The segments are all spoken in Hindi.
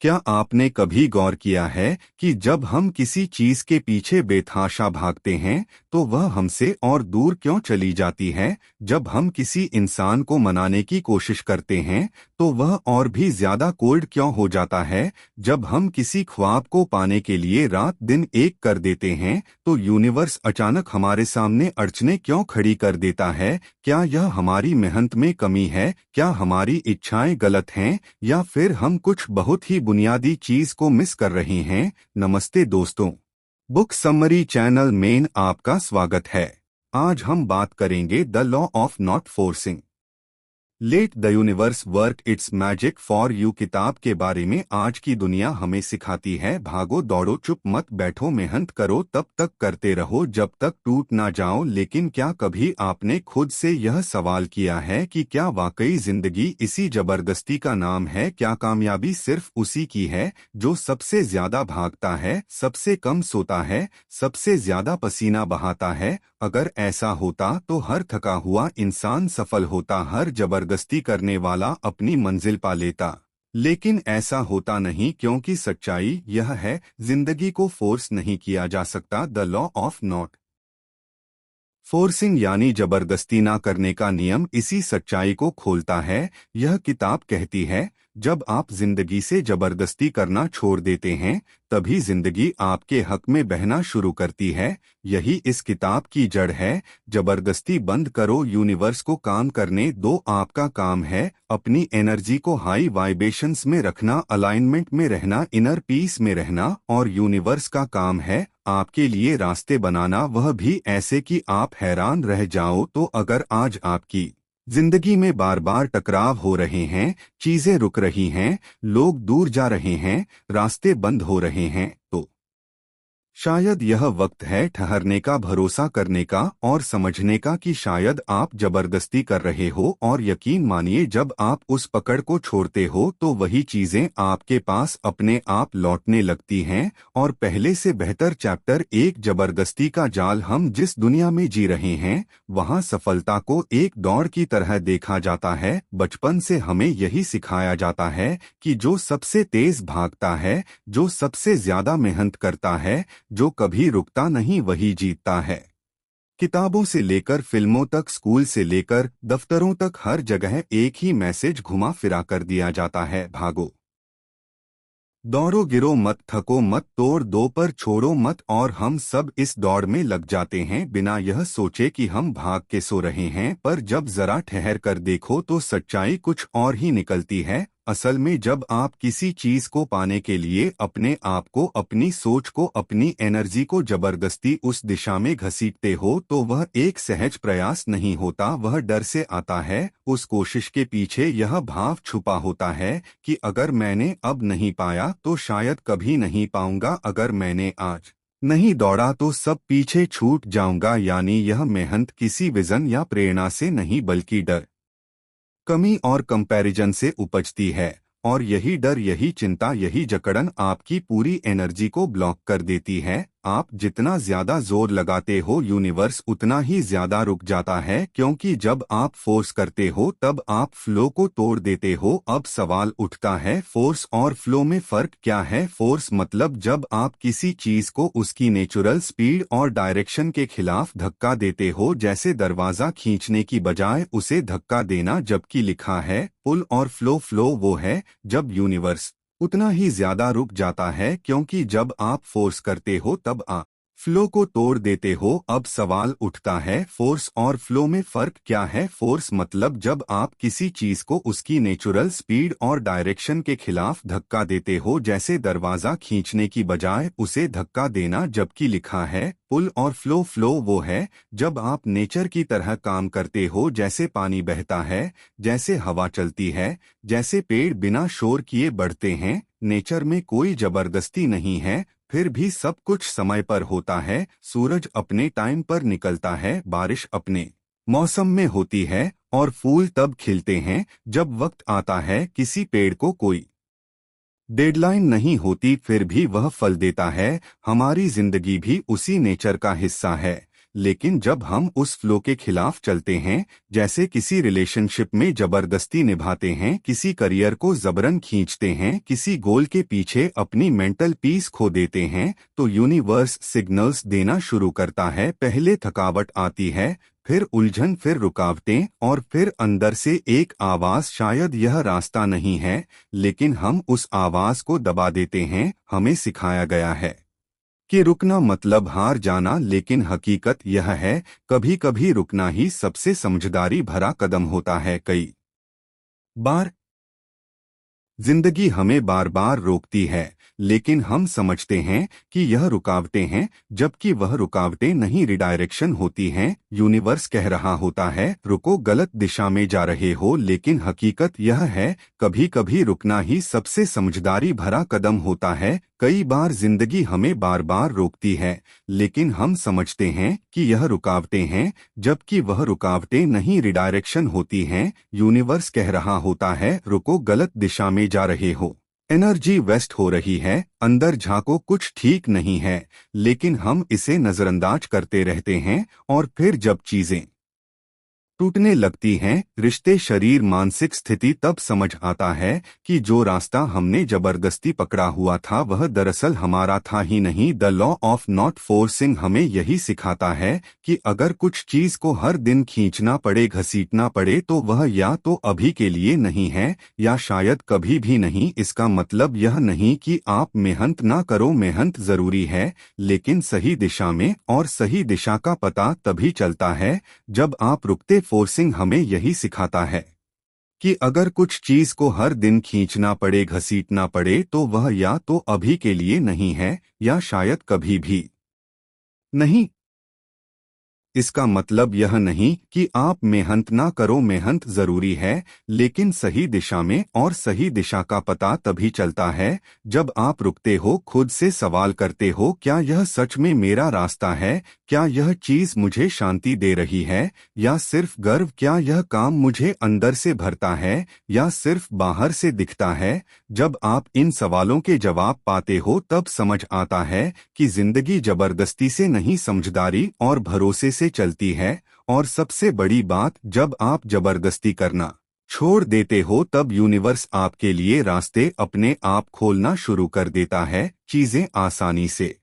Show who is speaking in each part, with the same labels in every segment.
Speaker 1: क्या आपने कभी गौर किया है कि जब हम किसी चीज के पीछे बेतहाशा भागते हैं तो वह हमसे और दूर क्यों चली जाती है? जब हम किसी इंसान को मनाने की कोशिश करते हैं तो वह और भी ज्यादा कोल्ड क्यों हो जाता है? जब हम किसी ख्वाब को पाने के लिए रात दिन एक कर देते हैं तो यूनिवर्स अचानक हमारे सामने अड़चने क्यों खड़ी कर देता है? क्या यह हमारी मेहनत में कमी है? क्या हमारी इच्छाएं गलत हैं या फिर हम कुछ बहुत ही बुनियादी चीज को मिस कर रहे हैं? नमस्ते दोस्तों, बुक समरी चैनल में आपका स्वागत है। आज हम बात करेंगे the law of not forcing, let the universe work it's magic for you किताब के बारे में। आज की दुनिया हमें सिखाती है भागो दौड़ो चुप मत बैठो, मेहनत करो तब तक करते रहो जब तक टूट ना जाओ। लेकिन क्या कभी आपने खुद से यह सवाल किया है कि क्या वाकई जिंदगी इसी जबरदस्ती का नाम है? क्या कामयाबी सिर्फ उसी की है जो सबसे ज्यादा भागता है, सबसे कम सोता है, सबसे ज्यादा पसीना बहाता है? अगर ऐसा होता तो हर थका हुआ इंसान सफल होता, हर जबरदस्ती करने वाला अपनी मंजिल पा लेता। लेकिन ऐसा होता नहीं, क्योंकि सच्चाई यह है, जिंदगी को फोर्स नहीं किया जा सकता। The law of not forcing यानी जबरदस्ती ना करने का नियम इसी सच्चाई को खोलता है। यह किताब कहती है जब आप जिंदगी से जबरदस्ती करना छोड़ देते हैं तभी जिंदगी आपके हक में बहना शुरू करती है। यही इस किताब की जड़ है। जबरदस्ती बंद करो, यूनिवर्स को काम करने दो। आपका काम है अपनी एनर्जी को हाई वाइब्रेशंस में रखना, अलाइनमेंट में रहना, इनर पीस में रहना। और यूनिवर्स का काम है आपके लिए रास्ते बनाना, वह भी ऐसे कि आप हैरान रह जाओ। तो अगर आज आपकी जिंदगी में बार बार टकराव हो रहे हैं, चीजें रुक रही हैं, लोग दूर जा रहे हैं, रास्ते बंद हो रहे हैं, तो शायद यह वक्त है ठहरने का, भरोसा करने का और समझने का कि शायद आप जबरदस्ती कर रहे हो। और यकीन मानिए, जब आप उस पकड़ को छोड़ते हो तो वही चीजें आपके पास अपने आप लौटने लगती हैं। और पहले से बेहतर चैप्टर एक जबरदस्ती का जाल। हम जिस दुनिया में जी रहे हैं वहां सफलता को एक दौड़ की तरह देखा जाता है। बचपन से हमें यही सिखाया जाता है कि जो सबसे तेज भागता है, जो सबसे ज्यादा मेहनत करता है, जो कभी रुकता नहीं, वही जीतता है। किताबों से लेकर फिल्मों तक, स्कूल से लेकर दफ्तरों तक, हर जगह एक ही मैसेज घुमा फिरा कर दिया जाता है, भागो दौड़ो, गिरो मत, थको मत, तोड़ दो पर छोड़ो मत। और हम सब इस दौड़ में लग जाते हैं बिना यह सोचे कि हम भाग के सो रहे हैं। पर जब जरा ठहर कर देखो तो सच्चाई कुछ और ही निकलती है। असल में जब आप किसी चीज को पाने के लिए अपने आप को, अपनी सोच को, अपनी एनर्जी को जबरदस्ती उस दिशा में घसीटते हो तो वह एक सहज प्रयास नहीं होता, वह डर से आता है। उस कोशिश के पीछे यह भाव छुपा होता है कि अगर मैंने अब नहीं पाया तो शायद कभी नहीं पाऊंगा, अगर मैंने आज नहीं दौड़ा तो सब पीछे छूट जाऊंगा। यानी यह मेहनत किसी विजन या प्रेरणा से नहीं बल्कि डर, कमी और कंपैरिजन से उपजती है। और यही डर, यही चिंता, यही जकड़न आपकी पूरी एनर्जी को ब्लॉक कर देती है। आप जितना ज्यादा जोर लगाते हो यूनिवर्स उतना ही ज्यादा रुक जाता है, क्योंकि जब आप फोर्स करते हो तब आप फ्लो को तोड़ देते हो। अब सवाल उठता है, फोर्स और फ्लो में फर्क क्या है? फोर्स मतलब जब आप किसी चीज को उसकी नेचुरल स्पीड और डायरेक्शन के खिलाफ धक्का देते हो, जैसे दरवाजा खींचने की बजाय उसे धक्का देना। जबकि लिखा है पुल और फ्लो, फ्लो वो है जब यूनिवर्स उतना ही ज्यादा रुक जाता है, क्योंकि जब आप फोर्स करते हो तब आप फ्लो को तोड़ देते हो। अब सवाल उठता है, फोर्स और फ्लो में फर्क क्या है? फोर्स मतलब जब आप किसी चीज को उसकी नेचुरल स्पीड और डायरेक्शन के खिलाफ धक्का देते हो, जैसे दरवाजा खींचने की बजाय उसे धक्का देना। जबकि लिखा है पुल और फ्लो, फ्लो वो है जब आप नेचर की तरह काम करते हो, जैसे पानी बहता है, जैसे हवा चलती है, जैसे पेड़ बिना शोर किए बढ़ते हैं। नेचर में कोई जबरदस्ती नहीं है, फिर भी सब कुछ समय पर होता है। सूरज अपने टाइम पर निकलता है, बारिश अपने मौसम में होती है, और फूल तब खिलते हैं जब वक्त आता है। किसी पेड़ को कोई डेडलाइन नहीं होती, फिर भी वह फल देता है। हमारी जिंदगी भी उसी नेचर का हिस्सा है। लेकिन जब हम उस फ्लो के खिलाफ चलते हैं, जैसे किसी रिलेशनशिप में जबरदस्ती निभाते हैं, किसी करियर को जबरन खींचते हैं, किसी गोल के पीछे अपनी मेंटल पीस खो देते हैं, तो यूनिवर्स सिग्नल्स देना शुरू करता है। पहले थकावट आती है, फिर उलझन, फिर रुकावटें, और फिर अंदर से एक आवाज, शायद यह रास्ता नहीं है, लेकिन हम उस आवाज को दबा देते हैं। हमें सिखाया गया है कि रुकना मतलब हार जाना, लेकिन हकीकत यह है कभी कभी रुकना ही सबसे समझदारी भरा कदम होता है। कई बार जिंदगी हमें बार बार रोकती है, लेकिन हम समझते हैं कि यह रुकावटें हैं, जबकि वह रुकावटें नहीं, रिडायरेक्शन होती हैं। यूनिवर्स कह रहा होता है रुको, गलत दिशा में जा रहे हो, लेकिन हकीकत यह है कभी कभी रुकना ही सबसे समझदारी भरा कदम होता है। कई बार जिंदगी हमें बार बार रोकती है, लेकिन हम समझते हैं कि यह रुकावटें हैं, जबकि वह रुकावटें नहीं, रिडायरेक्शन होती हैं। यूनिवर्स कह रहा होता है रुको, गलत दिशा में जा रहे हो, एनर्जी वेस्ट हो रही है, अंदर झांको, कुछ ठीक नहीं है। लेकिन हम इसे नजरअंदाज करते रहते हैं, और फिर जब चीजें टूटने लगती हैं, रिश्ते, शरीर, मानसिक स्थिति, तब समझ आता है कि जो रास्ता हमने जबरदस्ती पकड़ा हुआ था वह दरअसल हमारा था ही नहीं। The law of not forcing हमें यही सिखाता है कि अगर कुछ चीज को हर दिन खींचना पड़े, घसीटना पड़े, तो वह या तो अभी के लिए नहीं है, या शायद कभी भी नहीं। इसका मतलब यह नहीं कि आप मेहनत ना करो, मेहनत जरूरी है, लेकिन सही दिशा में, और सही दिशा का पता तभी चलता है जब आप रुकते। फोर्सिंग हमें यही सिखाता है कि अगर कुछ चीज को हर दिन खींचना पड़े, घसीटना पड़े, तो वह या तो अभी के लिए नहीं है, या शायद कभी भी नहीं। इसका मतलब यह नहीं कि आप मेहनत ना करो, मेहनत जरूरी है, लेकिन सही दिशा में, और सही दिशा का पता तभी चलता है जब आप रुकते हो, खुद से सवाल करते हो, क्या यह सच में मेरा रास्ता है? क्या यह चीज मुझे शांति दे रही है, या सिर्फ गर्व? क्या यह काम मुझे अंदर से भरता है, या सिर्फ बाहर से दिखता है? जब आप इन सवालों के जवाब पाते हो, तब समझ आता है कि जिंदगी जबरदस्ती से नहीं, समझदारी और भरोसे से चलती है। और सबसे बड़ी बात, जब आप जबरदस्ती करना छोड़ देते हो, तब यूनिवर्स आपके लिए रास्ते अपने आप खोलना शुरू कर देता है। चीजें आसानी से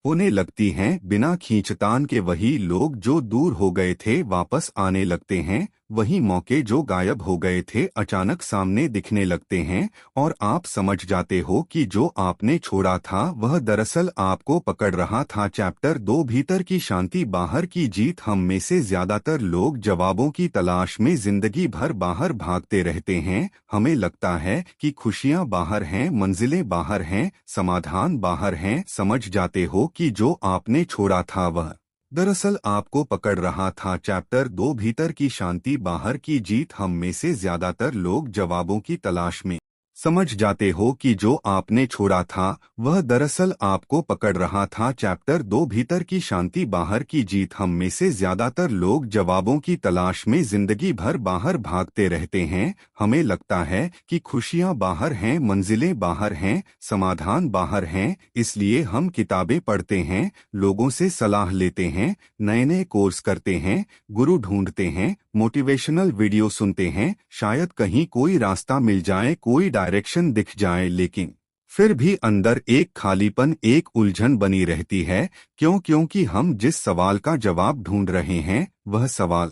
Speaker 1: होने लगती हैं, बिना खींचतान के। वही लोग जो दूर हो गए थे वापस आने लगते हैं, वही मौके जो गायब हो गए थे अचानक सामने दिखने लगते हैं, और आप समझ जाते हो कि जो आपने छोड़ा था वह दरअसल आपको पकड़ रहा था। चैप्टर 2, भीतर की शांति, बाहर की जीत। हम में से ज्यादातर लोग जवाबों की तलाश में जिंदगी भर बाहर भागते रहते हैं। हमें लगता है कि खुशियां बाहर हैं, मंजिलें बाहर हैं, समाधान बाहर हैं। समझ जाते हो कि जो आपने छोड़ा था वह दरअसल आपको पकड़ रहा था। चैप्टर 2, भीतर की शांति, बाहर की जीत। हम में से ज्यादातर लोग जवाबों की तलाश में समझ जाते हो कि जो आपने छोड़ा था वह दरअसल आपको पकड़ रहा था। चैप्टर 2, भीतर की शांति, बाहर की जीत। हम में से ज्यादातर लोग जवाबों की तलाश में जिंदगी भर बाहर भागते रहते हैं। हमें लगता है कि खुशियां बाहर हैं, मंजिलें बाहर हैं, समाधान बाहर हैं। इसलिए हम किताबें पढ़ते हैं, लोगों से सलाह लेते हैं, नए नए कोर्स करते हैं, गुरु ढूंढते हैं, मोटिवेशनल वीडियो सुनते हैं, शायद कहीं कोई रास्ता मिल जाए, कोई डायरेक्शन दिख जाए, लेकिन फिर भी अंदर एक खालीपन, एक उलझन बनी रहती है। क्योंकि हम जिस सवाल का जवाब ढूंढ रहे हैं वह सवाल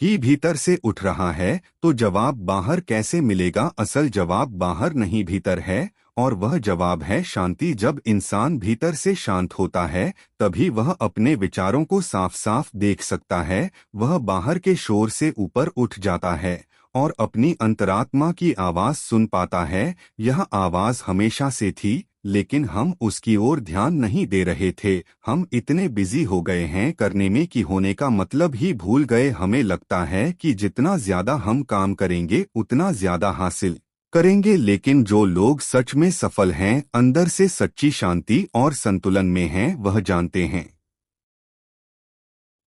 Speaker 1: ही भीतर से उठ रहा है, तो जवाब बाहर कैसे मिलेगा? असल जवाब बाहर नहीं, भीतर है, और वह जवाब है शांति। जब इंसान भीतर से शांत होता है, तभी वह अपने विचारों को साफ साफ देख सकता है। वह बाहर के शोर से ऊपर उठ जाता है और अपनी अंतरात्मा की आवाज सुन पाता है। यह आवाज हमेशा से थी, लेकिन हम उसकी ओर ध्यान नहीं दे रहे थे। हम इतने बिजी हो गए हैं करने में कि होने का मतलब ही भूल गए। हमें लगता है कि जितना ज्यादा हम काम करेंगे उतना ज्यादा हासिल करेंगे, लेकिन जो लोग सच में सफल हैं, अंदर से सच्ची शांति और संतुलन में हैं, वह जानते हैं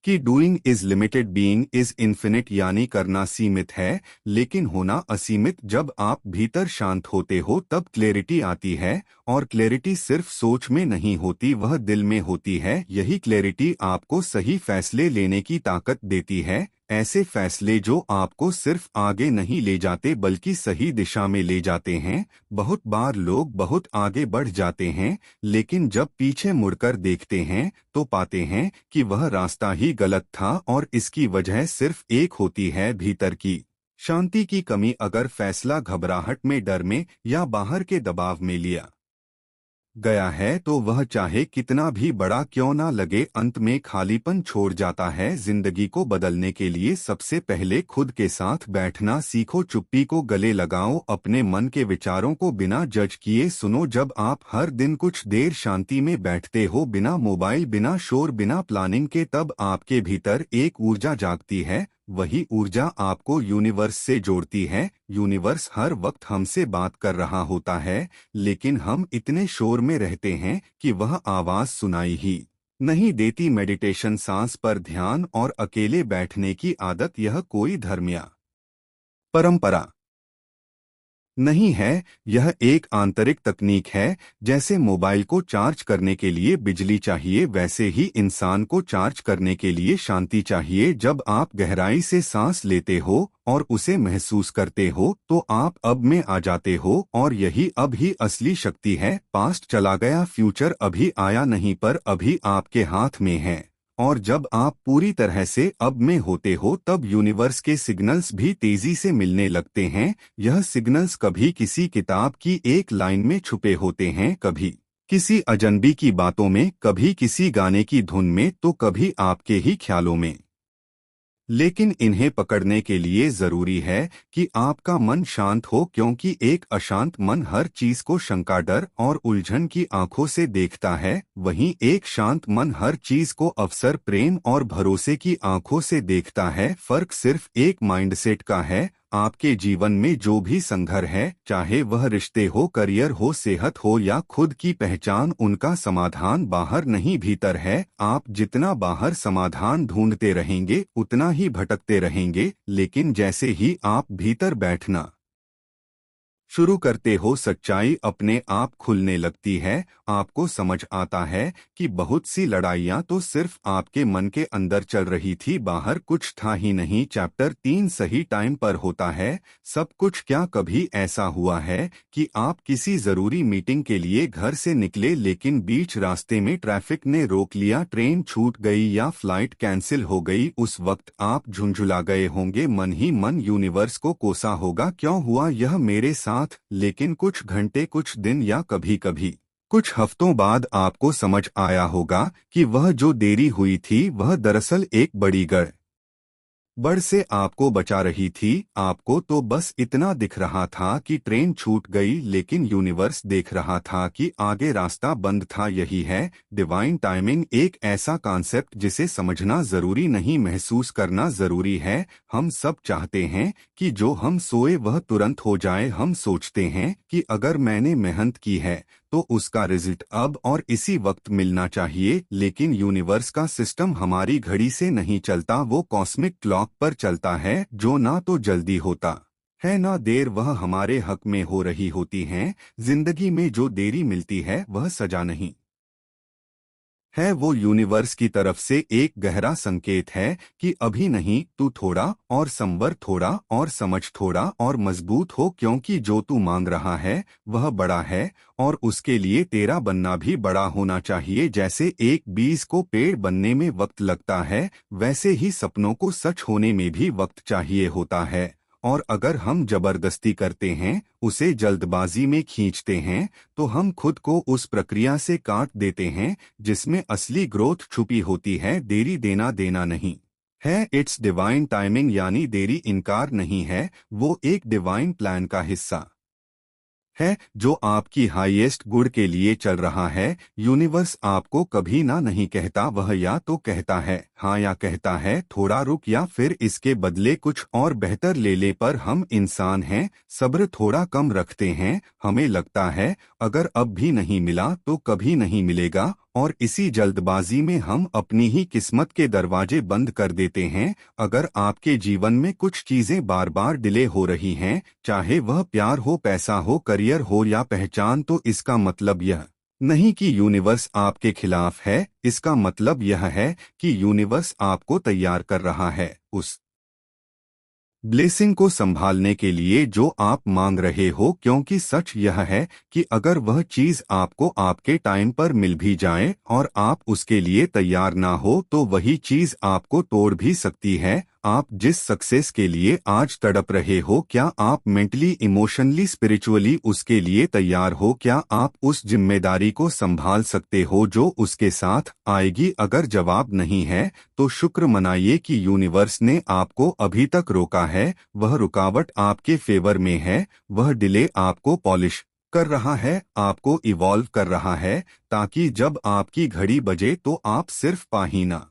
Speaker 1: कि doing is limited, being is infinite, यानी करना सीमित है लेकिन होना असीमित। जब आप भीतर शांत होते हो तब क्लैरिटी आती है, और क्लैरिटी सिर्फ सोच में नहीं होती, वह दिल में होती है। यही क्लैरिटी आपको सही फैसले लेने की ताकत देती है, ऐसे फैसले जो आपको सिर्फ आगे नहीं ले जाते बल्कि सही दिशा में ले जाते हैं। बहुत बार लोग बहुत आगे बढ़ जाते हैं लेकिन जब पीछे मुड़कर देखते हैं तो पाते हैं कि वह रास्ता ही गलत था, और इसकी वजह सिर्फ एक होती है, भीतर की शांति की कमी। अगर फैसला घबराहट में, डर में या बाहर के दबाव में लिया गया है तो वह चाहे कितना भी बड़ा क्यों ना लगे, अंत में खालीपन छोड़ जाता है। जिंदगी को बदलने के लिए सबसे पहले खुद के साथ बैठना सीखो, चुप्पी को गले लगाओ, अपने मन के विचारों को बिना जज किए सुनो। जब आप हर दिन कुछ देर शांति में बैठते हो, बिना मोबाइल, बिना शोर, बिना प्लानिंग के, तब आपके भीतर एक ऊर्जा जागती है। वही ऊर्जा आपको यूनिवर्स से जोड़ती है। यूनिवर्स हर वक्त हमसे बात कर रहा होता है लेकिन हम इतने शोर में रहते हैं कि वह आवाज सुनाई ही नहीं देती। मेडिटेशन, सांस पर ध्यान और अकेले बैठने की आदत, यह कोई धर्म या परंपरा नहीं है, यह एक आंतरिक तकनीक है। जैसे मोबाइल को चार्ज करने के लिए बिजली चाहिए, वैसे ही इंसान को चार्ज करने के लिए शांति चाहिए। जब आप गहराई से सांस लेते हो और उसे महसूस करते हो तो आप अब में आ जाते हो, और यही अब ही असली शक्ति है। पास्ट चला गया, फ्यूचर अभी आया नहीं, पर अभी आपके हाथ में है। और जब आप पूरी तरह से अब में होते हो तब यूनिवर्स के सिग्नल्स भी तेजी से मिलने लगते हैं। यह सिग्नल्स कभी किसी किताब की एक लाइन में छुपे होते हैं, कभी किसी अजनबी की बातों में, कभी किसी गाने की धुन में, तो कभी आपके ही ख्यालों में। लेकिन इन्हें पकड़ने के लिए जरूरी है कि आपका मन शांत हो, क्योंकि एक अशांत मन हर चीज को शंका, डर और उलझन की आंखों से देखता है। वहीं एक शांत मन हर चीज को अवसर, प्रेम और भरोसे की आंखों से देखता है। फर्क सिर्फ एक माइंडसेट का है। आपके जीवन में जो भी संघर्ष है, चाहे वह रिश्ते हो, करियर हो, सेहत हो या खुद की पहचान, उनका समाधान बाहर नहीं भीतर है। आप जितना बाहर समाधान ढूंढते रहेंगे उतना ही भटकते रहेंगे, लेकिन जैसे ही आप भीतर बैठना शुरू करते हो, सच्चाई अपने आप खुलने लगती है। आपको समझ आता है कि बहुत सी लड़ाइयाँ तो सिर्फ आपके मन के अंदर चल रही थी, बाहर कुछ था ही नहीं। चैप्टर 3 सही टाइम पर होता है सब कुछ। क्या कभी ऐसा हुआ है कि आप किसी जरूरी मीटिंग के लिए घर से निकले लेकिन बीच रास्ते में ट्रैफिक ने रोक लिया, ट्रेन छूट गई या फ्लाइट कैंसिल हो गई? उस वक्त आप झुंझुला गए होंगे, मन ही मन यूनिवर्स को कोसा होगा, क्यों हुआ यह मेरे साथ? लेकिन कुछ घंटे, कुछ दिन या कभी कभी कुछ हफ्तों बाद आपको समझ आया होगा कि वह जो देरी हुई थी वह दरअसल एक बड़ी गड़बड़ से आपको बचा रही थी। आपको तो बस इतना दिख रहा था कि ट्रेन छूट गई, लेकिन यूनिवर्स देख रहा था कि आगे रास्ता बंद था। यही है डिवाइन टाइमिंग, एक ऐसा कॉन्सेप्ट जिसे समझना जरूरी नहीं, महसूस करना जरूरी है। हम सब चाहते हैं कि जो हम सोए वह तुरंत हो जाए। हम सोचते हैं कि अगर मैंने मेहनत की है तो उसका रिजल्ट अब और इसी वक्त मिलना चाहिए, लेकिन यूनिवर्स का सिस्टम हमारी घड़ी से नहीं चलता, वो कॉस्मिक क्लॉक पर चलता है, जो ना तो जल्दी होता है ना देर, वह हमारे हक में हो रही होती हैं। जिंदगी में जो देरी मिलती है वह सजा नहीं है, वो यूनिवर्स की तरफ से एक गहरा संकेत है कि अभी नहीं, तू थोड़ा और संवर, थोड़ा और समझ, थोड़ा और मजबूत हो, क्योंकि जो तू मांग रहा है वह बड़ा है और उसके लिए तेरा बनना भी बड़ा होना चाहिए। जैसे एक बीज को पेड़ बनने में वक्त लगता है, वैसे ही सपनों को सच होने में भी वक्त चाहिए होता है। और अगर हम जबरदस्ती करते हैं, उसे जल्दबाजी में खींचते हैं, तो हम खुद को उस प्रक्रिया से काट देते हैं जिसमें असली ग्रोथ छुपी होती है। देरी देना देना नहीं है, इट्स डिवाइन टाइमिंग, यानी देरी इनकार नहीं है, वो एक डिवाइन प्लान का हिस्सा है जो आपकी हाईएस्ट गुड के लिए चल रहा है। यूनिवर्स आपको कभी ना नहीं कहता, वह या तो कहता है हाँ या कहता है थोड़ा रुक या फिर इसके बदले कुछ और बेहतर ले ले, पर हम इंसान हैं, सब्र थोड़ा कम रखते हैं। हमें लगता है अगर अब भी नहीं मिला तो कभी नहीं मिलेगा, और इसी जल्दबाजी में हम अपनी ही किस्मत के दरवाजे बंद कर देते हैं। अगर आपके जीवन में कुछ चीजें बार बार डिले हो रही हैं, चाहे वह प्यार हो, पैसा हो, करियर हो या पहचान, तो इसका मतलब यह नहीं कि यूनिवर्स आपके खिलाफ है। इसका मतलब यह है कि यूनिवर्स आपको तैयार कर रहा है उस ब्लेसिंग को संभालने के लिए जो आप मांग रहे हो, क्योंकि सच यह है कि अगर वह चीज आपको आपके टाइम पर मिल भी जाए और आप उसके लिए तैयार ना हो, तो वही चीज आपको तोड़ भी सकती है। आप जिस सक्सेस के लिए आज तड़प रहे हो, क्या आप मेंटली, इमोशनली, स्पिरिचुअली उसके लिए तैयार हो? क्या आप उस जिम्मेदारी को संभाल सकते हो जो उसके साथ आएगी? अगर जवाब नहीं है, तो शुक्र मनाइए कि यूनिवर्स ने आपको अभी तक रोका है। वह रुकावट आपके फेवर में है। वह डिले आपको पॉलिश कर रहा है, आपको इवॉल्व कर रहा है, ताकि जब आपकी घड़ी बजे तो आप सिर्फ पा ही ना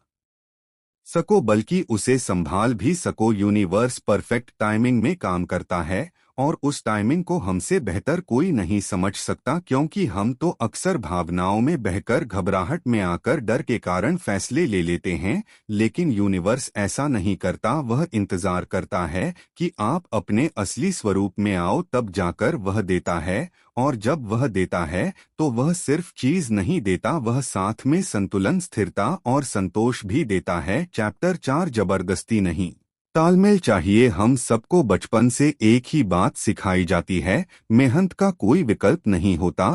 Speaker 1: सको बल्कि उसे संभाल भी सको। यूनिवर्स परफेक्ट टाइमिंग में काम करता है और उस टाइमिंग को हमसे बेहतर कोई नहीं समझ सकता, क्योंकि हम तो अक्सर भावनाओं में बहकर, घबराहट में आकर, डर के कारण फैसले ले लेते हैं। लेकिन यूनिवर्स ऐसा नहीं करता। वह इंतजार करता है कि आप अपने असली स्वरूप में आओ, तब जाकर वह देता है। और जब वह देता है तो वह सिर्फ चीज नहीं देता, वह साथ में संतुलन, स्थिरता और संतोष भी देता है। चैप्टर 4, जबरदस्ती नहीं, तालमेल चाहिए। हम सबको बचपन से एक ही बात सिखाई जाती है, मेहनत का कोई विकल्प नहीं होता।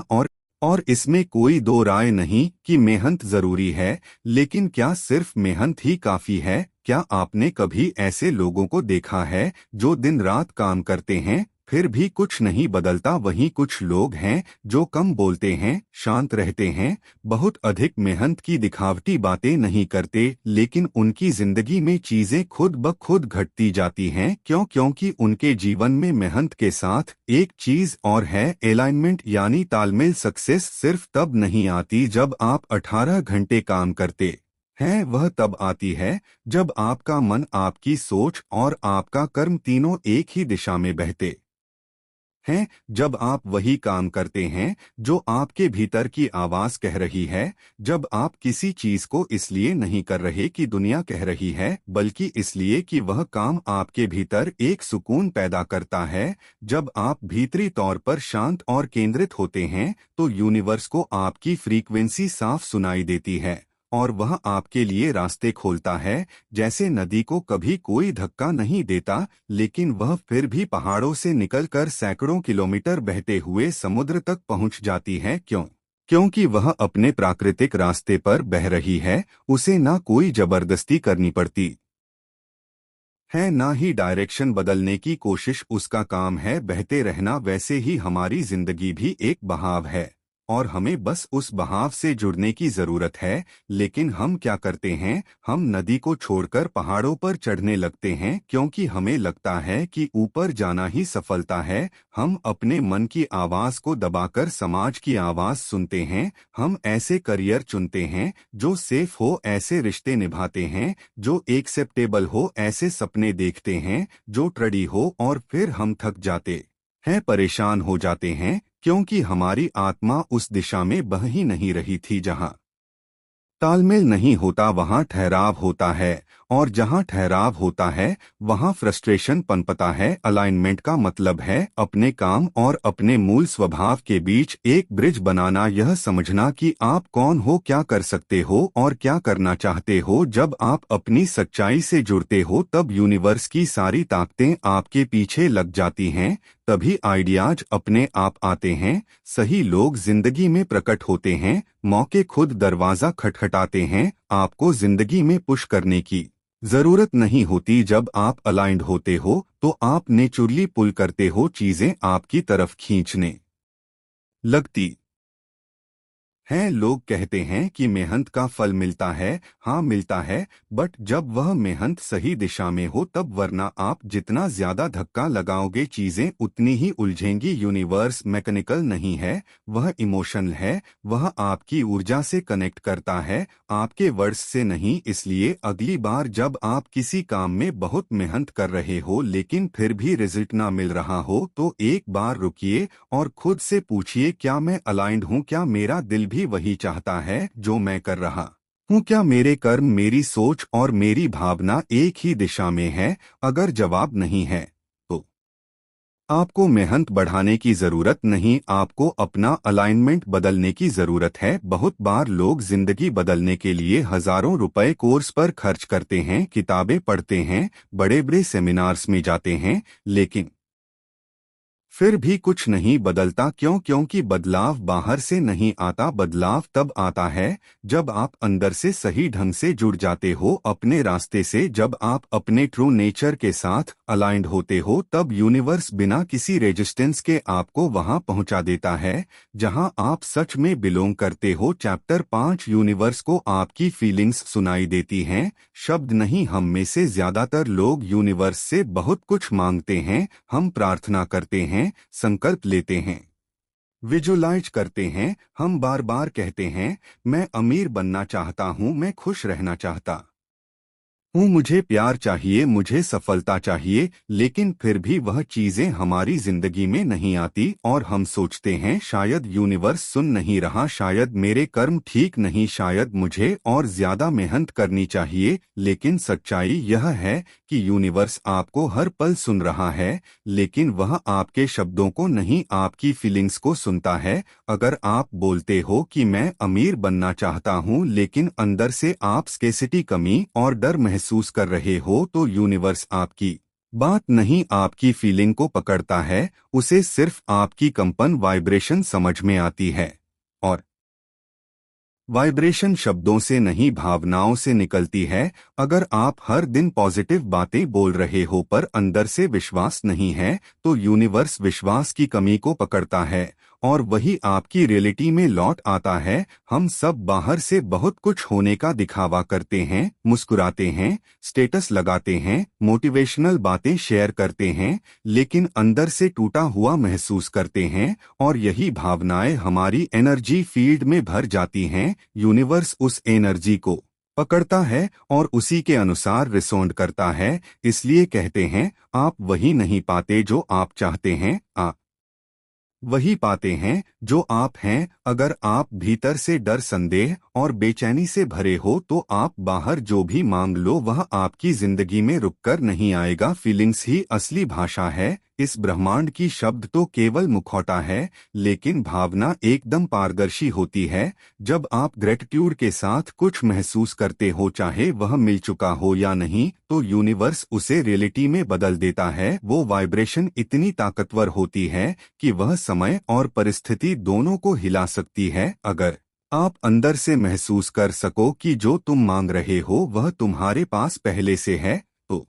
Speaker 1: और इसमें कोई दो राय नहीं कि मेहनत जरूरी है, लेकिन क्या सिर्फ मेहनत ही काफी है? क्या आपने कभी ऐसे लोगों को देखा है जो दिन रात काम करते हैं फिर भी कुछ नहीं बदलता? वहीं कुछ लोग हैं जो कम बोलते हैं, शांत रहते हैं, बहुत अधिक मेहनत की दिखावटी बातें नहीं करते, लेकिन उनकी जिंदगी में चीजें खुद ब खुद घटती जाती हैं। क्योंकि उनके जीवन में मेहनत के साथ एक चीज और है, अलाइनमेंट यानी तालमेल। सक्सेस सिर्फ तब नहीं आती जब आप 18 घंटे काम करते हैं, वह तब आती है जब आपका मन, आपकी सोच और आपका कर्म तीनों एक ही दिशा में बहते हैं। जब आप वही काम करते हैं जो आपके भीतर की आवाज कह रही है। जब आप किसी चीज को इसलिए नहीं कर रहे कि दुनिया कह रही है, बल्कि इसलिए कि वह काम आपके भीतर एक सुकून पैदा करता है। जब आप भीतरी तौर पर शांत और केंद्रित होते हैं, तो यूनिवर्स को आपकी फ्रीक्वेंसी साफ सुनाई देती है और वह आपके लिए रास्ते खोलता है। जैसे नदी को कभी कोई धक्का नहीं देता, लेकिन वह फिर भी पहाड़ों से निकलकर सैकड़ों किलोमीटर बहते हुए समुद्र तक पहुंच जाती है। क्योंकि वह अपने प्राकृतिक रास्ते पर बह रही है। उसे ना कोई जबरदस्ती करनी पड़ती है, ना ही डायरेक्शन बदलने की कोशिश। उसका काम है बहते रहना। वैसे ही हमारी जिंदगी भी एक बहाव है और हमें बस उस बहाव से जुड़ने की जरूरत है। लेकिन हम क्या करते हैं? हम नदी को छोड़कर पहाड़ों पर चढ़ने लगते हैं, क्योंकि हमें लगता है कि ऊपर जाना ही सफलता है। हम अपने मन की आवाज को दबाकर समाज की आवाज सुनते हैं। हम ऐसे करियर चुनते हैं जो सेफ हो, ऐसे रिश्ते निभाते हैं जो एक्सेप्टेबल हो, ऐसे सपने देखते हैं जो ट्रेडी हो, और फिर हम थक जाते हैं, परेशान हो जाते हैं, क्योंकि हमारी आत्मा उस दिशा में बह ही नहीं रही थी। जहां तालमेल नहीं होता वहां ठहराव होता है, और जहां ठहराव होता है वहां फ्रस्ट्रेशन पनपता है। अलाइनमेंट का मतलब है अपने काम और अपने मूल स्वभाव के बीच एक ब्रिज बनाना। यह समझना कि आप कौन हो, क्या कर सकते हो और क्या करना चाहते हो। जब आप अपनी सच्चाई से जुड़ते हो, तब यूनिवर्स की सारी ताकतें आपके पीछे लग जाती हैं। तभी आइडियाज अपने आप आते हैं, सही लोग जिंदगी में प्रकट होते हैं, मौके खुद दरवाजा खटखटाते हैं। आपको जिंदगी में पुश करने की जरूरत नहीं होती। जब आप अलाइंड होते हो तो आप नेचुरली पुल करते हो, चीजें आपकी तरफ खींचने लगती हैं। लोग कहते हैं कि मेहनत का फल मिलता है। हाँ, मिलता है, बट जब वह मेहनत सही दिशा में हो तब, वरना आप जितना ज्यादा धक्का लगाओगे चीजें उतनी ही उलझेंगी। यूनिवर्स मैकेनिकल नहीं है, वह इमोशनल है। वह आपकी ऊर्जा से कनेक्ट करता है, आपके वर्ड्स से नहीं। इसलिए अगली बार जब आप किसी काम में बहुत मेहनत कर रहे हो लेकिन फिर भी रिजल्ट ना मिल रहा हो, तो एक बार रुकिए और खुद से पूछिए, क्या मैं अलाइंड हूँ? क्या मेरा दिल भी भी वही चाहता है जो मैं कर रहा हूँ? क्या मेरे कर्म, मेरी सोच और मेरी भावना एक ही दिशा में है? अगर जवाब नहीं है तो आपको मेहनत बढ़ाने की जरूरत नहीं, आपको अपना अलाइनमेंट बदलने की जरूरत है। बहुत बार लोग जिंदगी बदलने के लिए हजारों रुपए कोर्स पर खर्च करते हैं, किताबें पढ़ते हैं, बड़े बड़े सेमिनार्स में जाते हैं, लेकिन फिर भी कुछ नहीं बदलता। क्यों? क्योंकि बदलाव बाहर से नहीं आता, बदलाव तब आता है जब आप अंदर से सही ढंग से जुड़ जाते हो अपने रास्ते से। जब आप अपने ट्रू नेचर के साथ अलाइंड होते हो, तब यूनिवर्स बिना किसी रेजिस्टेंस के आपको वहां पहुंचा देता है जहां आप सच में बिलोंग करते हो। चैप्टर 5, यूनिवर्स को आपकी फीलिंग्स सुनाई देती हैं, शब्द नहीं। हम में से ज्यादातर लोग यूनिवर्स से बहुत कुछ मांगते हैं। हम प्रार्थना करते हैं, संकल्प लेते हैं, विजुलाइज करते हैं, हम बार बार कहते हैं, मैं अमीर बनना चाहता हूं, मैं खुश रहना चाहता हूँ, मुझे प्यार चाहिए, मुझे सफलता चाहिए, लेकिन फिर भी वह चीजें हमारी जिंदगी में नहीं आती और हम सोचते हैं शायद यूनिवर्स सुन नहीं रहा, शायद मेरे कर्म ठीक नहीं, शायद मुझे और ज्यादा मेहनत करनी चाहिए। लेकिन सच्चाई यह है कि यूनिवर्स आपको हर पल सुन रहा है, लेकिन वह आपके शब्दों को नहीं, आपकी फीलिंग्स को सुनता है। अगर आप बोलते हो कि मैं अमीर बनना चाहता हूँ, लेकिन अंदर से आप स्केसिटी, कमी और डर महसूस कर रहे हो, तो यूनिवर्स आपकी बात नहीं, आपकी फीलिंग को पकड़ता है। उसे सिर्फ आपकी कंपन, वाइब्रेशन समझ में आती है, और वाइब्रेशन शब्दों से नहीं, भावनाओं से निकलती है। अगर आप हर दिन पॉजिटिव बातें बोल रहे हो पर अंदर से विश्वास नहीं है, तो यूनिवर्स विश्वास की कमी को पकड़ता है और वही आपकी रियलिटी में लौट आता है। हम सब बाहर से बहुत कुछ होने का दिखावा करते हैं, मुस्कुराते हैं, स्टेटस लगाते हैं, मोटिवेशनल बातें शेयर करते हैं, लेकिन अंदर से टूटा हुआ महसूस करते हैं और यही भावनाएं हमारी एनर्जी फील्ड में भर जाती हैं। यूनिवर्स उस एनर्जी को पकड़ता है और उसी के अनुसार रिस्पोंड करता है। इसलिए कहते हैं, आप वही नहीं पाते जो आप चाहते हैं, आप वही पाते हैं जो आप हैं। अगर आप भीतर से डर, संदेह और बेचैनी से भरे हो, तो आप बाहर जो भी मांग लो वह आपकी जिंदगी में रुककर नहीं आएगा। फीलिंग्स ही असली भाषा है। इस ब्रह्मांड की शब्द तो केवल मुखौटा है, लेकिन भावना एकदम पारदर्शी होती है। जब आप ग्रेटिट्यूड के साथ कुछ महसूस करते हो, चाहे वह मिल चुका हो या नहीं, तो यूनिवर्स उसे रियलिटी में बदल देता है। वो वाइब्रेशन इतनी ताकतवर होती है कि वह समय और परिस्थिति दोनों को हिला सकती है। अगर आप अंदर से महसूस कर सको कि जो तुम मांग रहे हो वह तुम्हारे पास पहले से है, तो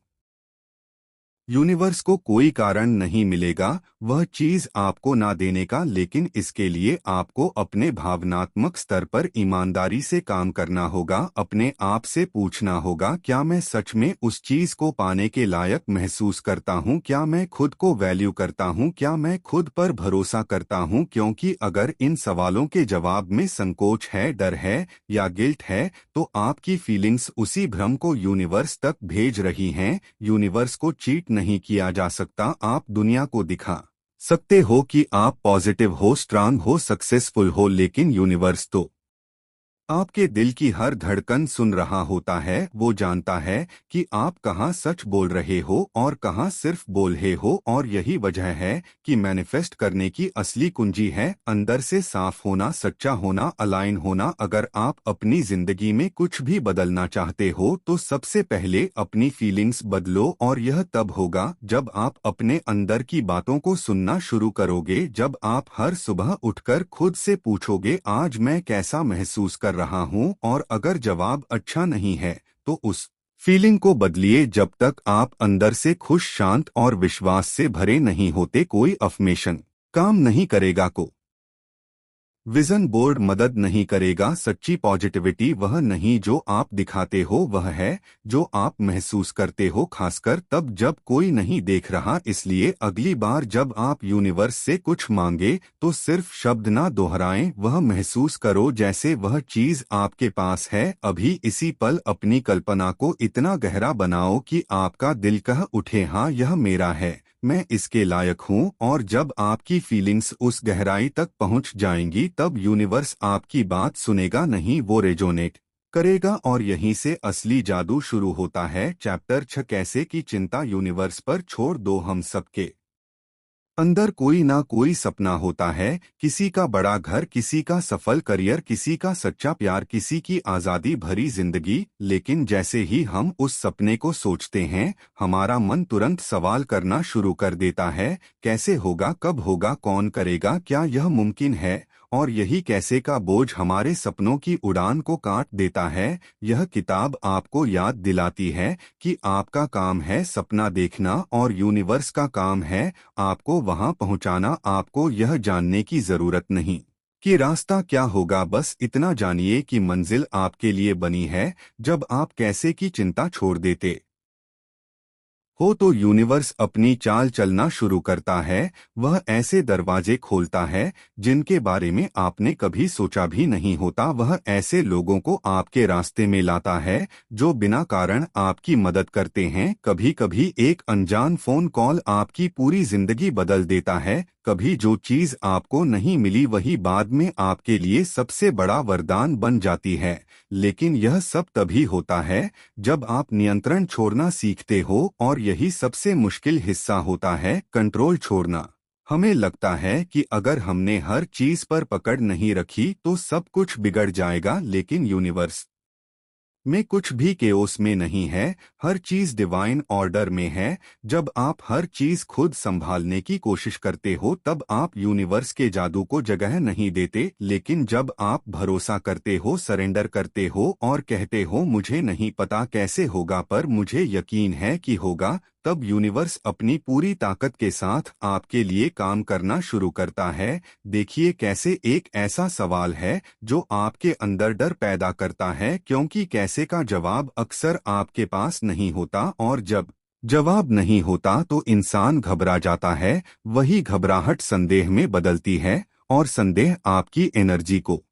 Speaker 1: यूनिवर्स को कोई कारण नहीं मिलेगा वह चीज आपको ना देने का। लेकिन इसके लिए आपको अपने भावनात्मक स्तर पर ईमानदारी से काम करना होगा। अपने आप से पूछना होगा, क्या मैं सच में उस चीज को पाने के लायक महसूस करता हूँ? क्या मैं खुद को वैल्यू करता हूँ? क्या मैं खुद पर भरोसा करता हूँ? क्योंकि अगर इन सवालों के जवाब में संकोच है, डर है या गिल्ट है, तो आपकी फीलिंग्स उसी भ्रम को यूनिवर्स तक भेज रही हैं। यूनिवर्स को चीट नहीं किया जा सकता। आप दुनिया को दिखा सकते हो कि आप पॉजिटिव हो, स्ट्रांग हो, सक्सेसफुल हो, लेकिन यूनिवर्स तो आपके दिल की हर धड़कन सुन रहा होता है। वो जानता है कि आप कहाँ सच बोल रहे हो और कहाँ सिर्फ बोल रहे हो, और यही वजह है कि मैनिफेस्ट करने की असली कुंजी है अंदर से साफ होना, सच्चा होना, अलाइन होना। अगर आप अपनी जिंदगी में कुछ भी बदलना चाहते हो, तो सबसे पहले अपनी फीलिंग्स बदलो, और यह तब होगा जब आप अपने अंदर की बातों को सुनना शुरू करोगे। जब आप हर सुबह उठकर खुद से पूछोगे, आज मैं कैसा महसूस कर रहा हूं, और अगर जवाब अच्छा नहीं है, तो उस फीलिंग को बदलिए। जब तक आप अंदर से खुश, शांत और विश्वास से भरे नहीं होते, कोई अफर्मेशन काम नहीं करेगा, को विजन बोर्ड मदद नहीं करेगा। सच्ची पॉजिटिविटी वह नहीं जो आप दिखाते हो, वह है जो आप महसूस करते हो, खासकर तब जब कोई नहीं देख रहा। इसलिए अगली बार जब आप यूनिवर्स से कुछ मांगे, तो सिर्फ शब्द ना दोहराएं, वह महसूस करो जैसे वह चीज आपके पास है अभी इसी पल। अपनी कल्पना को इतना गहरा बनाओ कि आपका दिल कह उठे, हाँ यह मेरा है। मैं इसके लायक हूँ, और जब आपकी फीलिंग्स उस गहराई तक पहुँच जाएंगी तब यूनिवर्स आपकी बात सुनेगा नहीं, वो रेजोनेट करेगा, और यहीं से असली जादू शुरू होता है। चैप्टर 6, कैसे की चिंता यूनिवर्स पर छोड़ दो। हम सबके अंदर कोई ना कोई सपना होता है, किसी का बड़ा घर, किसी का सफल करियर, किसी का सच्चा प्यार, किसी की आज़ादी भरी जिंदगी। लेकिन जैसे ही हम उस सपने को सोचते हैं, हमारा मन तुरंत सवाल करना शुरू कर देता है, कैसे होगा, कब होगा, कौन करेगा, क्या यह मुमकिन है। और यही कैसे का बोझ हमारे सपनों की उड़ान को काट देता है। यह किताब आपको याद दिलाती है कि आपका काम है सपना देखना, और यूनिवर्स का काम है आपको वहां पहुंचाना। आपको यह जानने की जरूरत नहीं कि रास्ता क्या होगा, बस इतना जानिए कि मंजिल आपके लिए बनी है। जब आप कैसे की चिंता छोड़ देते हो तो यूनिवर्स अपनी चाल चलना शुरू करता है। वह ऐसे दरवाजे खोलता है जिनके बारे में आपने कभी सोचा भी नहीं होता। वह ऐसे लोगों को आपके रास्ते में लाता है जो बिना कारण आपकी मदद करते हैं। कभी कभी एक अनजान फोन कॉल आपकी पूरी जिंदगी बदल देता है। कभी जो चीज आपको नहीं मिली वही बाद में आपके लिए सबसे बड़ा वरदान बन जाती है। लेकिन यह सब तभी होता है जब आप नियंत्रण छोड़ना सीखते हो, और यही सबसे मुश्किल हिस्सा होता है, कंट्रोल छोड़ना। हमें लगता है कि अगर हमने हर चीज पर पकड़ नहीं रखी तो सब कुछ बिगड़ जाएगा, लेकिन यूनिवर्स में कुछ भी केओस में नहीं है, हर चीज डिवाइन ऑर्डर में है। जब आप हर चीज खुद संभालने की कोशिश करते हो तब आप यूनिवर्स के जादू को जगह नहीं देते। लेकिन जब आप भरोसा करते हो, सरेंडर करते हो और कहते हो मुझे नहीं पता कैसे होगा पर मुझे यकीन है कि होगा, तब यूनिवर्स अपनी पूरी ताकत के साथ आपके लिए काम करना शुरू करता है। देखिए कैसे एक ऐसा सवाल है जो आपके अंदर डर पैदा करता है, क्योंकि कैसे का जवाब अक्सर आपके पास नहीं होता, और जब जवाब नहीं होता तो इंसान घबरा जाता है। वही घबराहट संदेह में बदलती है, और संदेह आपकी एनर्जी को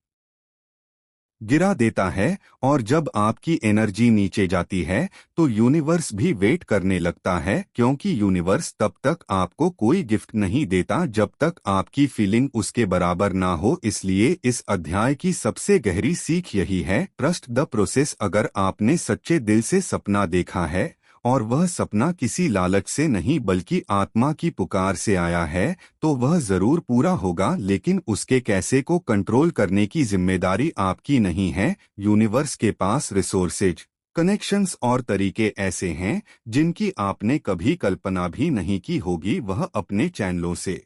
Speaker 1: गिरा देता है। और जब आपकी एनर्जी नीचे जाती है तो यूनिवर्स भी वेट करने लगता है, क्योंकि यूनिवर्स तब तक आपको कोई गिफ्ट नहीं देता जब तक आपकी फीलिंग उसके बराबर ना हो। इसलिए इस अध्याय की सबसे गहरी सीख यही है, ट्रस्ट द प्रोसेस। अगर आपने सच्चे दिल से सपना देखा है और वह सपना किसी लालच से नहीं बल्कि आत्मा की पुकार से आया है, तो वह जरूर पूरा होगा। लेकिन उसके कैसे को कंट्रोल करने की जिम्मेदारी आपकी नहीं है। यूनिवर्स के पास रिसोर्सेज, कनेक्शंस और तरीके ऐसे हैं जिनकी आपने कभी कल्पना भी नहीं की होगी। वह अपने चैनलों से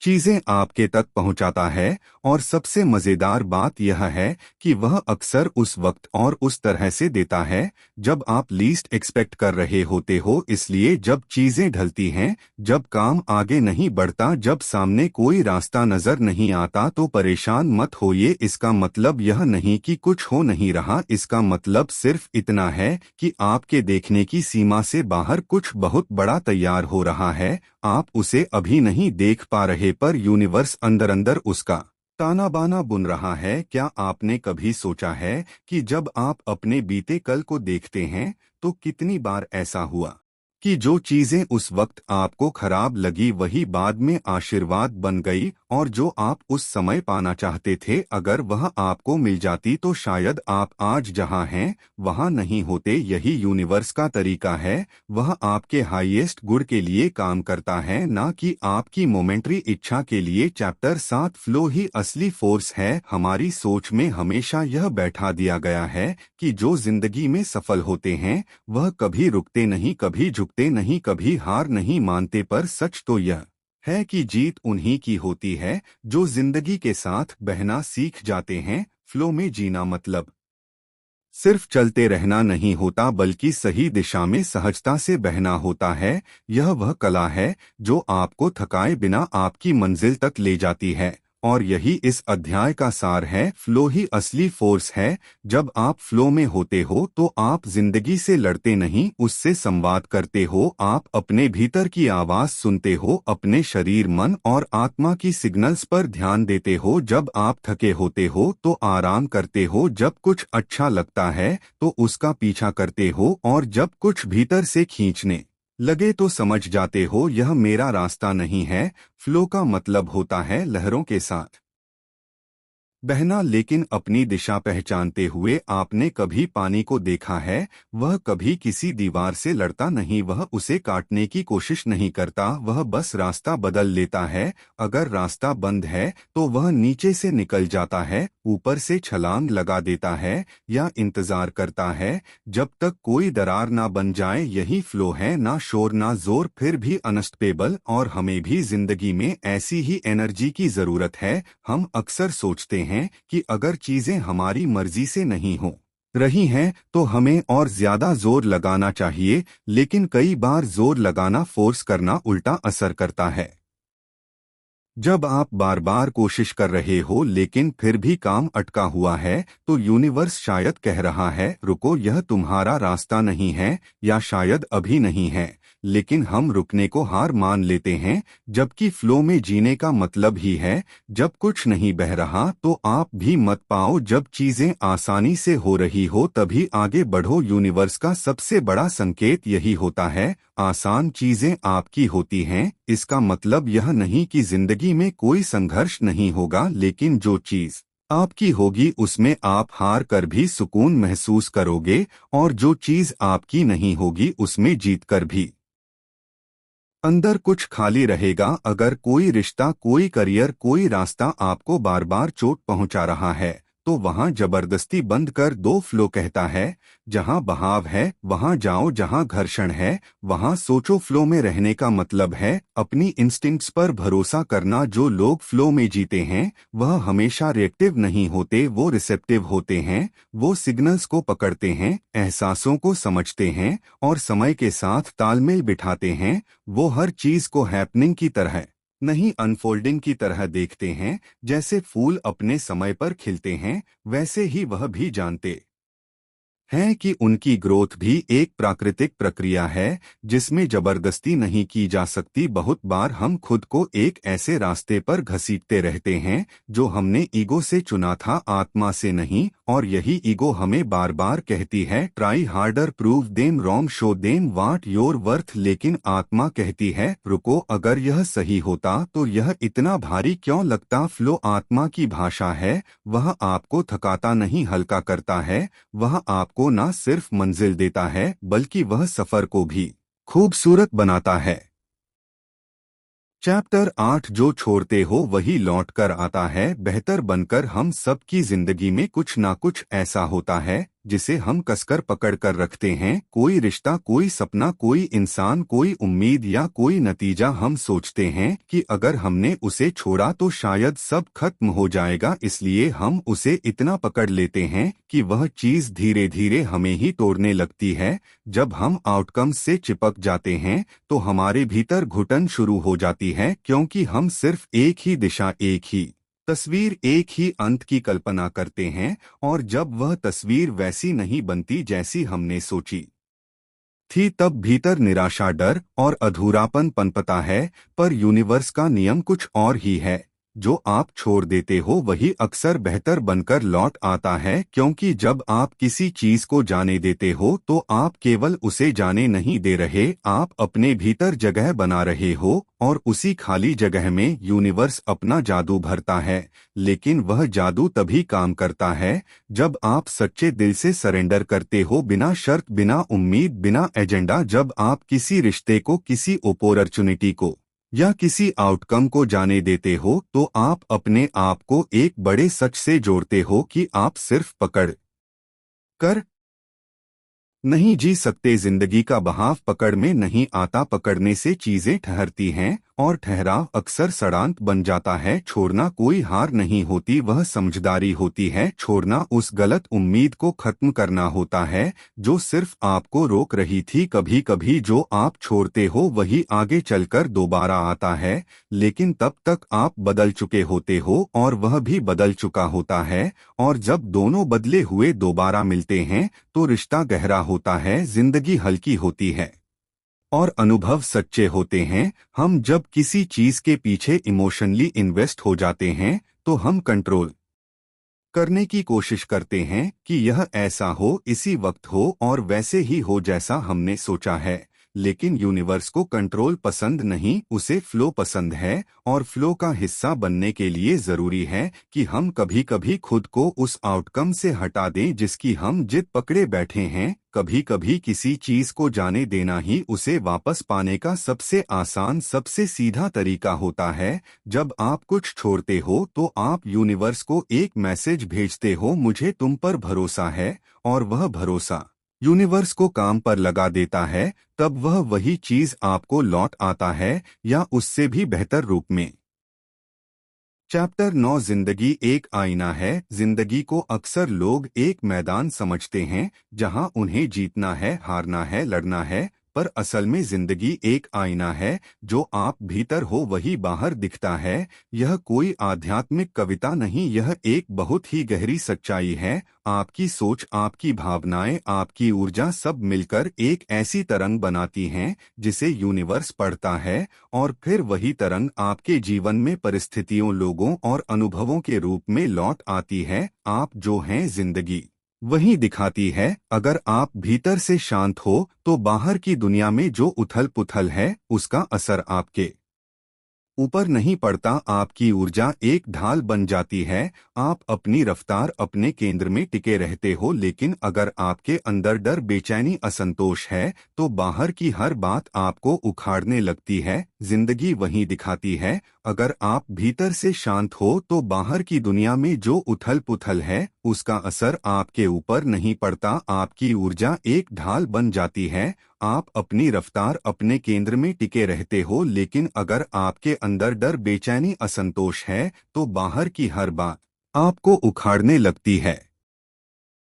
Speaker 1: चीजें आपके तक पहुंचाता है, और सबसे मजेदार बात यह है कि वह अक्सर उस वक्त और उस तरह से देता है जब आप लीस्ट एक्सपेक्ट कर रहे होते हो। इसलिए जब चीजें ढलती हैं, जब काम आगे नहीं बढ़ता, जब सामने कोई रास्ता नजर नहीं आता, तो परेशान मत होइए। इसका मतलब यह नहीं कि कुछ हो नहीं रहा, इसका मतलब सिर्फ इतना है कि आपके देखने की सीमा से बाहर कुछ बहुत बड़ा तैयार हो रहा है। आप उसे अभी नहीं देख पा रहे, पर यूनिवर्स अंदर अंदर उसका ताना बाना बुन रहा है। क्या आपने कभी सोचा है कि जब आप अपने बीते कल को देखते हैं तो कितनी बार ऐसा हुआ कि जो चीजें उस वक्त आपको खराब लगी वही बाद में आशीर्वाद बन गई, और जो आप उस समय पाना चाहते थे अगर वह आपको मिल जाती तो शायद आप आज जहां हैं वहां नहीं होते। यही यूनिवर्स का तरीका है, वह आपके हाईएस्ट गुड के लिए काम करता है, ना कि आपकी मोमेंट्री इच्छा के लिए। चैप्टर 7, फ्लो ही असली फोर्स है। हमारी सोच में हमेशा यह बैठा दिया गया है कि जो जिंदगी में सफल होते हैं वह कभी रुकते नहीं, कभी झुकते नहीं, कभी हार नहीं मानते। पर सच तो यह है कि जीत उन्हीं की होती है जो जिंदगी के साथ बहना सीख जाते हैं। फ्लो में जीना मतलब सिर्फ चलते रहना नहीं होता बल्कि सही दिशा में सहजता से बहना होता है। यह वह कला है जो आपको थकाए बिना आपकी मंजिल तक ले जाती है, और यही इस अध्याय का सार है। फ्लो ही असली फोर्स है। जब आप फ्लो में होते हो तो आप जिंदगी से लड़ते नहीं, उससे संवाद करते हो। आप अपने भीतर की आवाज सुनते हो, अपने शरीर, मन और आत्मा की सिग्नल्स पर ध्यान देते हो। जब आप थके होते हो तो आराम करते हो, जब कुछ अच्छा लगता है तो उसका पीछा करते हो, और जब कुछ भीतर से खींचने लगे तो समझ जाते हो यह मेरा रास्ता नहीं है। फ्लो का मतलब होता है लहरों के साथ बहना, लेकिन अपनी दिशा पहचानते हुए। आपने कभी पानी को देखा है? वह कभी किसी दीवार से लड़ता नहीं, वह उसे काटने की कोशिश नहीं करता, वह बस रास्ता बदल लेता है। अगर रास्ता बंद है तो वह नीचे से निकल जाता है, ऊपर से छलांग लगा देता है या इंतजार करता है जब तक कोई दरार ना बन जाए। यही फ्लो है, ना शोर ना जोर, फिर भी अनस्टेबल। और हमें भी जिंदगी में ऐसी ही एनर्जी की जरूरत है। हम अक्सर सोचते हैं कि अगर चीजें हमारी मर्जी से नहीं हो रही हैं तो हमें और ज्यादा जोर लगाना चाहिए, लेकिन कई बार जोर लगाना, फोर्स करना उल्टा असर करता है। जब आप बार बार कोशिश कर रहे हो लेकिन फिर भी काम अटका हुआ है, तो यूनिवर्स शायद कह रहा है रुको, यह तुम्हारा रास्ता नहीं है, या शायद अभी नहीं है। लेकिन हम रुकने को हार मान लेते हैं, जबकि फ्लो में जीने का मतलब ही है जब कुछ नहीं बह रहा तो आप भी मत पाओ, जब चीजें आसानी से हो रही हो तभी आगे बढ़ो। यूनिवर्स का सबसे बड़ा संकेत यही होता है, आसान चीजें आपकी होती हैं। इसका मतलब यह नहीं कि जिंदगी में कोई संघर्ष नहीं होगा, लेकिन जो चीज आपकी होगी उसमें आप हार कर भी सुकून महसूस करोगे, और जो चीज आपकी नहीं होगी उसमें जीत कर भी अंदर कुछ खाली रहेगा। अगर कोई रिश्ता, कोई करियर, कोई रास्ता आपको बार बार चोट पहुंचा रहा है, तो वहां जबरदस्ती बंद कर दो। फ्लो कहता है जहां बहाव है वहां जाओ, जहां घर्षण है वहां सोचो। फ्लो में रहने का मतलब है अपनी इंस्टिंक्ट्स पर भरोसा करना। जो लोग फ्लो में जीते हैं वह हमेशा रिएक्टिव नहीं होते, वो रिसेप्टिव होते हैं। वो सिग्नल्स को पकड़ते हैं, एहसासों को समझते हैं और समय के साथ तालमेल बिठाते हैं। वो हर चीज को हैपनिंग की तरह नहीं, अनफोल्डिंग की तरह देखते हैं। जैसे फूल अपने समय पर खिलते हैं, वैसे ही वह भी जानते हैं कि उनकी ग्रोथ भी एक प्राकृतिक प्रक्रिया है जिसमें जबरदस्ती नहीं की जा सकती। बहुत बार हम खुद को एक ऐसे रास्ते पर घसीटते रहते हैं जो हमने ईगो से चुना था, आत्मा से नहीं। और यही ईगो हमें बार बार कहती है try harder, prove them wrong, show them watt your worth. लेकिन आत्मा कहती है रुको, अगर यह सही होता तो यह इतना भारी क्यों लगता। फ्लो आत्मा की भाषा है, वह आपको थकाता नहीं, हल्का करता है। वह आपको ना सिर्फ मंजिल देता है बल्कि वह सफर को भी खूबसूरत बनाता है। चैप्टर 8, जो छोड़ते हो वही लौट कर आता है। बेहतर बनकर हम सबकी जिंदगी में कुछ ना कुछ ऐसा होता है जिसे हम कसकर पकड़ कर रखते हैं। कोई रिश्ता, कोई सपना, कोई इंसान, कोई उम्मीद या कोई नतीजा। हम सोचते हैं कि अगर हमने उसे छोड़ा तो शायद सब खत्म हो जाएगा, इसलिए हम उसे इतना पकड़ लेते हैं कि वह चीज धीरे धीरे हमें ही तोड़ने लगती है। जब हम आउटकम्स से चिपक जाते हैं तो हमारे भीतर घुटन शुरू हो जाती है, क्योंकि हम सिर्फ एक ही दिशा, एक ही तस्वीर, एक ही अंत की कल्पना करते हैं। और जब वह तस्वीर वैसी नहीं बनती जैसी हमने सोची थी, तब भीतर निराशा, डर और अधूरापन पनपता है। पर यूनिवर्स का नियम कुछ और ही है, जो आप छोड़ देते हो वही अक्सर बेहतर बनकर लौट आता है। क्योंकि जब आप किसी चीज को जाने देते हो तो आप केवल उसे जाने नहीं दे रहे, आप अपने भीतर जगह बना रहे हो, और उसी खाली जगह में यूनिवर्स अपना जादू भरता है। लेकिन वह जादू तभी काम करता है जब आप सच्चे दिल से सरेंडर करते हो, बिना शर्त, बिना उम्मीद, बिना एजेंडा। जब आप किसी रिश्ते को, किसी अपॉर्चुनिटी को या किसी आउटकम को जाने देते हो तो आप अपने आप को एक बड़े सच से जोड़ते हो कि आप सिर्फ पकड़ कर नहीं जी सकते। जिंदगी का बहाव पकड़ में नहीं आता, पकड़ने से चीजें ठहरती हैं, और ठहराव अक्सर सड़ांत बन जाता है। छोड़ना कोई हार नहीं होती, वह समझदारी होती है। छोड़ना उस गलत उम्मीद को खत्म करना होता है जो सिर्फ आपको रोक रही थी। कभी कभी जो आप छोड़ते हो वही आगे चलकर दोबारा आता है, लेकिन तब तक आप बदल चुके होते हो और वह भी बदल चुका होता है। और जब दोनों बदले हुए दोबारा मिलते हैं तो रिश्ता गहरा होता है, जिंदगी हल्की होती है और अनुभव सच्चे होते हैं। हम जब किसी चीज के पीछे इमोशनली इन्वेस्ट हो जाते हैं तो हम कंट्रोल करने की कोशिश करते हैं कि यह ऐसा हो, इसी वक्त हो और वैसे ही हो जैसा हमने सोचा है। लेकिन यूनिवर्स को कंट्रोल पसंद नहीं, उसे फ्लो पसंद है। और फ्लो का हिस्सा बनने के लिए जरूरी है कि हम कभी कभी खुद को उस आउटकम से हटा दें जिसकी हम जिद पकड़े बैठे हैं। कभी कभी किसी चीज को जाने देना ही उसे वापस पाने का सबसे आसान, सबसे सीधा तरीका होता है। जब आप कुछ छोड़ते हो तो आप यूनिवर्स को एक मैसेज भेजते हो, मुझे तुम पर भरोसा है। और वह भरोसा यूनिवर्स को काम पर लगा देता है। तब वह वही चीज आपको लौट आता है, या उससे भी बेहतर रूप में। चैप्टर 9 जिंदगी एक आईना है। जिंदगी को अक्सर लोग एक मैदान समझते हैं जहां उन्हें जीतना है, हारना है, लड़ना है। पर असल में जिंदगी एक आईना है। जो आप भीतर हो वही बाहर दिखता है। यह कोई आध्यात्मिक कविता नहीं, यह एक बहुत ही गहरी सच्चाई है। आपकी सोच, आपकी भावनाएं, आपकी ऊर्जा सब मिलकर एक ऐसी तरंग बनाती हैं जिसे यूनिवर्स पढ़ता है। और फिर वही तरंग आपके जीवन में परिस्थितियों, लोगों और अनुभवों के रूप में लौट आती है। आप जो हैं जिंदगी वही दिखाती है। अगर आप भीतर से शांत हो तो बाहर की दुनिया में जो उथल पुथल है उसका असर आपके ऊपर नहीं पड़ता। आपकी ऊर्जा एक ढाल बन जाती है। आप अपनी रफ्तार, अपने केंद्र में टिके रहते हो। लेकिन अगर आपके अंदर डर, बेचैनी, असंतोष है तो बाहर की हर बात आपको उखाड़ने लगती है। जिंदगी वही दिखाती है। अगर आप भीतर से शांत हो तो बाहर की दुनिया में जो उथल पुथल है उसका असर आपके ऊपर नहीं पड़ता। आपकी ऊर्जा एक ढाल बन जाती है। आप अपनी रफ्तार, अपने केंद्र में टिके रहते हो। लेकिन अगर आपके अंदर डर, बेचैनी, असंतोष है तो बाहर की हर बात आपको उखाड़ने लगती है।